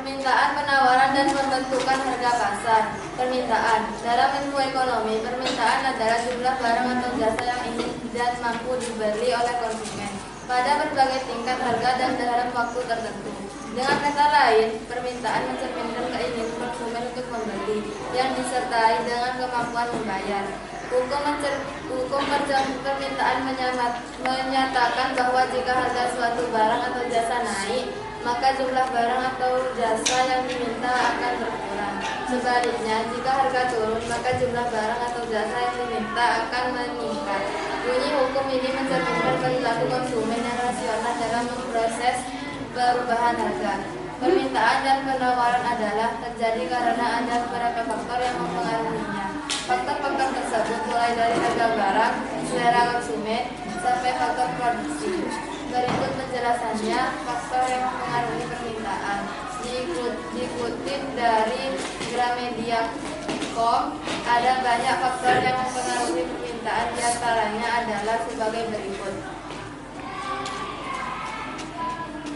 Permintaan, penawaran, dan pembentukan harga pasar. Permintaan. Dalam ilmu ekonomi, permintaan adalah jumlah barang atau jasa yang ingin dan mampu dibeli oleh konsumen pada berbagai tingkat harga dan dalam waktu tertentu. Dengan kata lain, permintaan mencerminkan keinginan konsumen untuk membeli yang disertai dengan kemampuan membayar. Hukum permintaan menyatakan bahwa jika harga suatu barang atau jasa naik, maka jumlah barang atau jasa yang diminta akan berkurang. Sebaliknya, jika harga turun, maka jumlah barang atau jasa yang diminta akan meningkat. Bunyi hukum ini mencerminkan perilaku konsumen yang rasional dalam memproses perubahan harga. Permintaan dan penawaran adalah terjadi karena ada beberapa faktor yang mempengaruhinya. Faktor-faktor tersebut mulai dari harga barang, selera konsumen, sampai faktor produksi. Berikut penjelasannya faktor yang mempengaruhi permintaan. Dikutip dari Gramedia.com, ada banyak faktor yang mempengaruhi permintaan, diantaranya adalah sebagai berikut.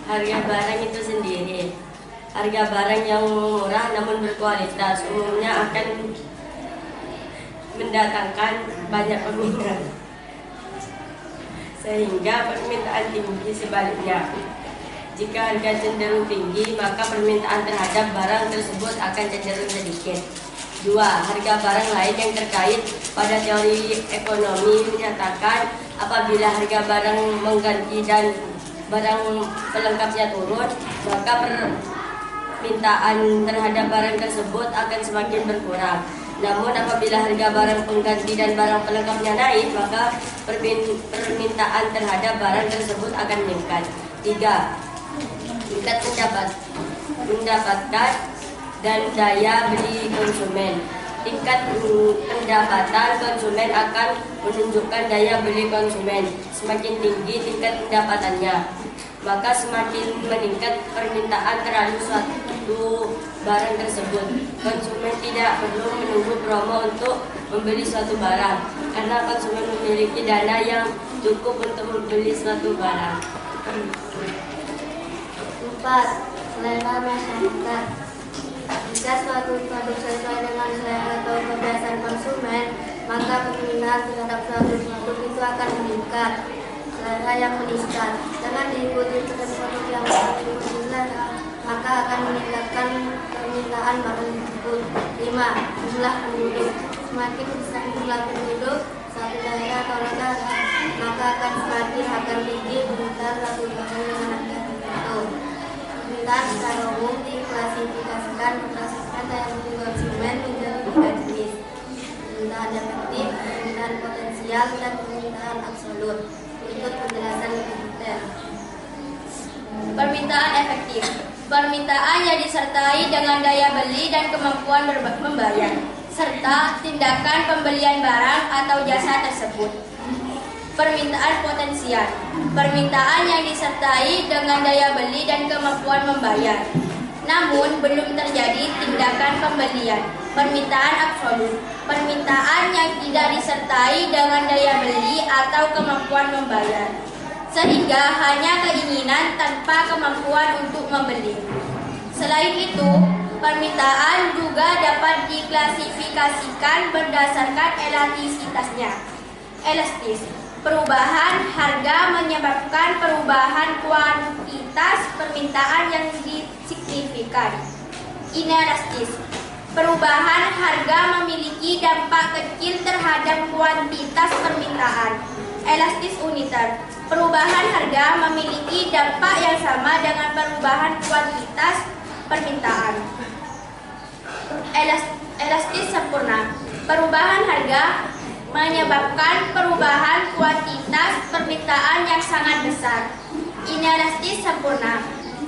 Harga barang itu sendiri. Harga barang yang murah namun berkualitas umumnya akan mendatangkan banyak peminat, sehingga permintaan tinggi. Sebaliknya, jika harga cenderung tinggi, maka permintaan terhadap barang tersebut akan cenderung sedikit. 2. Harga barang lain yang terkait pada teori ekonomi menyatakan apabila harga barang mengganti dan barang pelengkapnya turun, maka permintaan terhadap barang tersebut akan semakin berkurang. Namun apabila harga barang pengganti dan barang pelengkapnya naik, maka permintaan terhadap barang tersebut akan meningkat. 3. Tingkat pendapatan dan daya beli konsumen. Tingkat pendapatan konsumen akan menunjukkan daya beli konsumen. Semakin tinggi tingkat pendapatannya, maka semakin meningkat permintaan terhadap suatu barang tersebut. Konsumen tidak perlu menunggu promo untuk membeli suatu barang, karena konsumen memiliki dana yang cukup untuk membeli suatu barang. 4. Selera masyarakat. Jika suatu produk sesuai dengan selera atau kebiasaan konsumen, maka permintaan terhadap suatu produk itu akan meningkat. Selera yang meningkat jangan diikuti dengan produk yang mengikuti selera, maka akan meningkatkan permintaan barang tersebut. 5. Jumlah penduduk. Semakin besar jumlah penduduk satu daerah atau negara, maka akan tinggi permintaan suatu barang dengan harga tertentu. Permintaan secara umum diklasifikasikan berdasarkan daya beli konsumen menjadi 3 jenis: permintaan efektif, permintaan potensial, dan permintaan absolut. Berikut penjelasan lebih detail. Permintaan efektif. Permintaan yang disertai dengan daya beli dan kemampuan membayar, serta tindakan pembelian barang atau jasa tersebut. Permintaan potensial. Permintaan yang disertai dengan daya beli dan kemampuan membayar, namun belum terjadi tindakan pembelian. Permintaan absolut. Permintaan yang tidak disertai dengan daya beli atau kemampuan membayar, sehingga hanya keinginan tanpa kemampuan untuk membeli. Selain itu, permintaan juga dapat diklasifikasikan berdasarkan elastisitasnya. Elastis. Perubahan harga menyebabkan perubahan kuantitas permintaan yang signifikan. Inelastis. Perubahan harga memiliki dampak kecil terhadap kuantitas permintaan. Elastis uniter. Perubahan harga memiliki dampak yang sama dengan perubahan kuantitas permintaan. Elastis sempurna. Perubahan harga menyebabkan perubahan kuantitas permintaan yang sangat besar. Inelastis sempurna.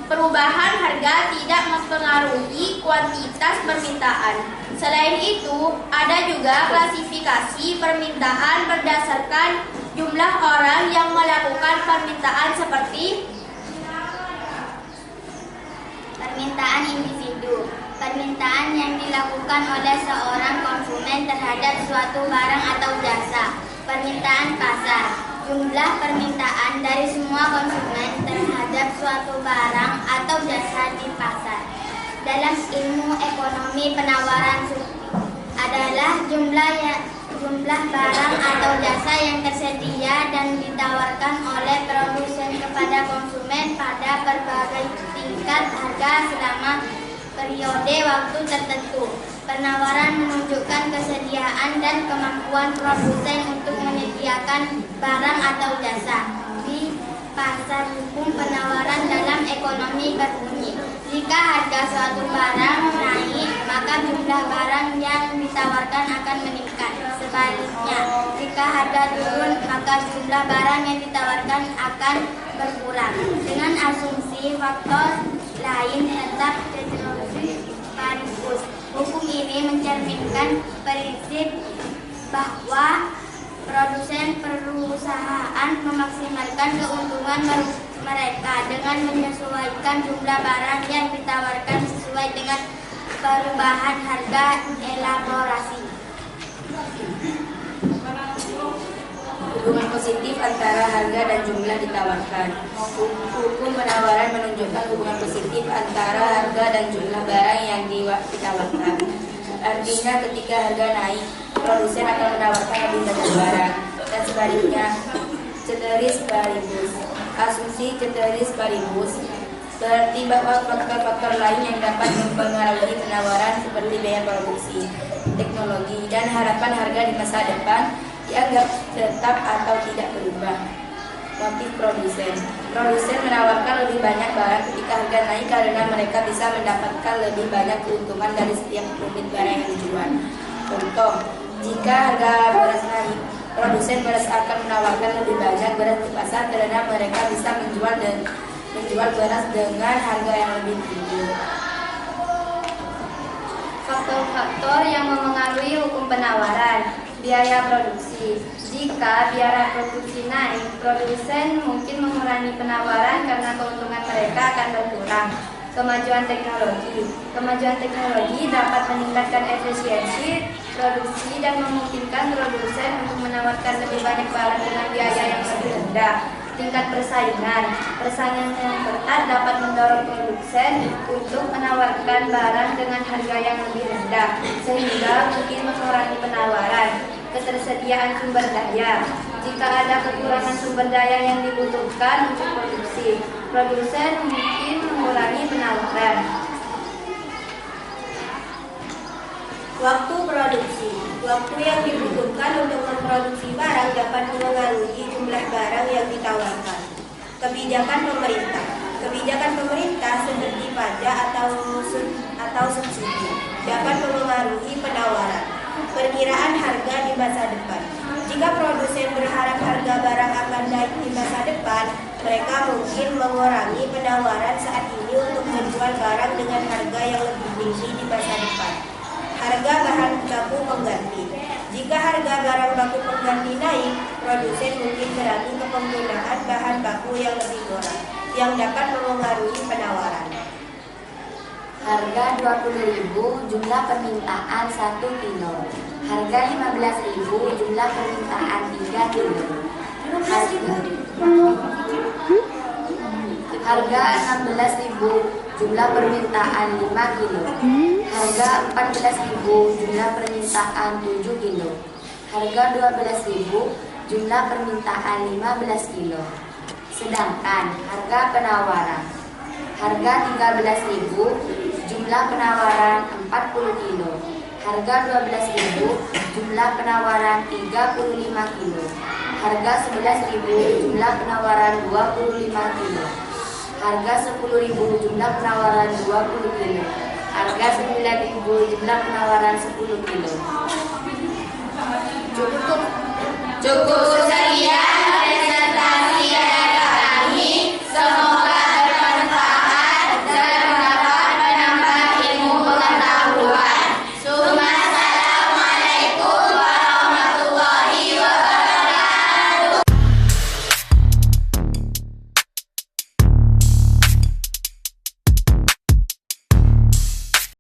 Perubahan harga tidak mempengaruhi kuantitas permintaan. Selain itu, ada juga klasifikasi permintaan berdasarkan jumlah orang yang melakukan permintaan seperti permintaan individu. Permintaan yang dilakukan oleh seorang konsumen terhadap suatu barang atau jasa. Permintaan pasar. Jumlah permintaan dari semua konsumen terhadap suatu barang atau jasa di pasar. dalam ilmu ekonomi penawaran adalah jumlah barang atau jasa yang tersedia dan ditawarkan oleh produsen kepada konsumen pada berbagai tingkat harga selama periode waktu tertentu. Penawaran menunjukkan kesediaan dan kemampuan produsen untuk menyediakan barang atau jasa. Di pasar hukum penawaran dalam ekonomi berbunyi, jika harga suatu barang naik, maka jumlah barang yang ditawarkan akan meningkat. Sebaliknya, jika harga turun, maka jumlah barang yang ditawarkan akan berkurang. Dengan asumsi faktor lain tetap teknologi paribus. Hukum ini mencerminkan prinsip bahwa produsen perusahaan memaksimalkan keuntungan mereka dengan menyesuaikan jumlah barang yang ditawarkan sesuai dengan perubahan harga elaborasi. Hubungan positif antara harga dan jumlah ditawarkan. Hukum penawaran menunjukkan hubungan positif antara harga dan jumlah barang yang ditawarkan. Artinya ketika harga naik, produsen akan menawarkan lebih banyak barang, dan sebaliknya. Ceteris paribus. Asumsi ceteris paribus berarti bahwa faktor-faktor lain yang dapat mempengaruhi penawaran seperti biaya produksi, teknologi, dan harapan harga di masa depan dianggap tetap atau tidak berubah. Motif produsen. Produsen menawarkan lebih banyak barang ketika harga naik karena mereka bisa mendapatkan lebih banyak keuntungan dari setiap unit barang yang dijual. Contoh, jika harga beras naik, produsen beras akan menawarkan lebih banyak beras di pasar karena mereka bisa menjual beras dengan harga yang lebih tinggi. Faktor-faktor yang memengaruhi hukum penawaran. Biaya produksi. Jika biaya produksi naik, produsen mungkin mengurangi penawaran karena keuntungan mereka akan berkurang. Kemajuan teknologi. Kemajuan teknologi dapat meningkatkan efisiensi produksi dan memungkinkan produsen untuk menawarkan lebih banyak barang dengan biaya yang lebih rendah. Tingkat persaingan. Persaingan yang ketat dapat mendorong produsen untuk menawarkan barang dengan harga yang lebih rendah, sehingga mungkin mengurangi penawaran. Ketersediaan sumber daya. Jika ada kekurangan sumber daya yang dibutuhkan untuk produksi, produsen mungkin mengurangi penawaran. Waktu produksi. Waktu yang dibutuhkan untuk memproduksi barang dapat mengaruhi jumlah barang yang ditawarkan. Kebijakan pemerintah. Kebijakan pemerintah seperti pajak atau subsidi dapat mengaruhi penawaran. Perkiraan harga di masa depan. Jika produsen berharap harga barang akan naik di masa depan, mereka mungkin mengurangi penawaran saat ini untuk menjual barang dengan harga yang lebih tinggi di masa depan. Harga bahan baku pengganti. Jika harga barang baku pengganti naik, produsen mungkin beralih ke penggunaan bahan baku yang lebih murah, yang dapat mengaruhi penawaran. Harga 20.000, jumlah permintaan 1 kilo. Harga 15.000, jumlah permintaan 3 kilo. Harga 16.000, jumlah permintaan 5 kilo. Harga 14.000, jumlah permintaan 7 kilo. Harga 12.000, jumlah permintaan 15 kilo. Sedangkan harga penawaran. Harga 13.000, jumlah penawaran 40 kilo. Harga 12.000, jumlah penawaran 35 kilo. Harga 11.000, jumlah penawaran 25 kilo. Harga 10.000, jumlah penawaran 20 kilo. Harga 9.000, jumlah penawaran 10 kilo. Cukup.